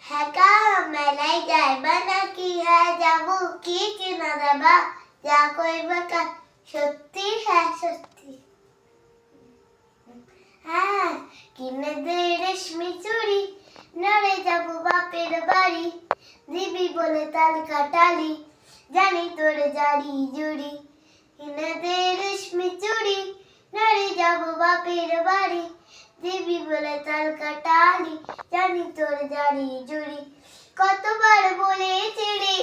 হ্যাঁ মেলায় যাইবা নাকি? হ্যাঁ যাবো, কি কিনা দেবা? যা কইবা কাজ সত্যি? হ্যাঁ সত্যি। হ্যাঁ কিনে দে রেশমি চুড়ি, নড়ে যাবো বাপের বাড়ি, দিবি বলে তাল কাটালি, জানি তোর জারি জুড়ি। কিনে দে রেশমি চুড়ি, নড়ে যাবো বাপের বাড়ি, দিবি বলে তাল কাটালি, জানি তোর জারি জুড়ি। কতবার বলেছি রে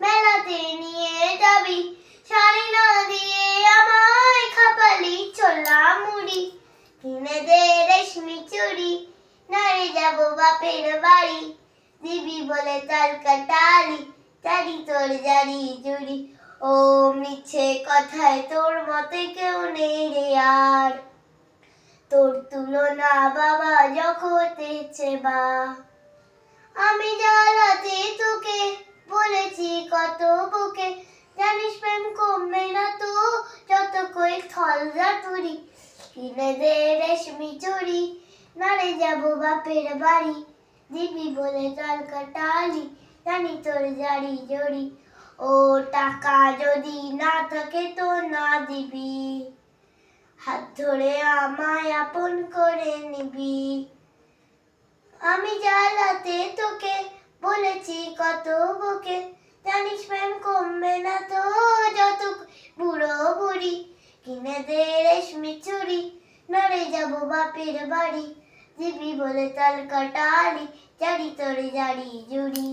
মেলাতে নিয়ে যাবি, শাড়ি না দিয়ে আমায় খাপালি ছোলা মুড়ি। কিনে দে রেশমি চুড়ি, নড়ে যাবো বাপের বাড়ি, দিবি বলে তাল কাটালি, জানি তোর জারি জুড়ি। ও মিছে কথায় তোর মতে কেউ নেই রে আর, তোর তুলনা বাবা জগতেছে বা। আমি জ্বালাতে তোকে বলেছি কত বুকে, জানিস প্রেম কমবে না তো যত কই থলরা তুরি। কিনে দে রেশমি চুড়ি, নড়ে যাবো বাপের বাড়ি, দিবি বলে তাল কাটালি, জানি তোর জারি জড়ি। ও টাকা যদি না থাকে তো না দিবি, হাত ধরে আমায় আপন করে নিবি। আমি জ্বালাতে তোকে বলেছি কত বুকে, জানিস প্রেম কমবে না তো যত বুড়ো বুড়ি। কিনে দে রেশমি চুড়ি, নড়ে যাবো বাপের বাড়ি, দিবি বলে তাল কাটালি, জানি তোর জারি জুড়ি।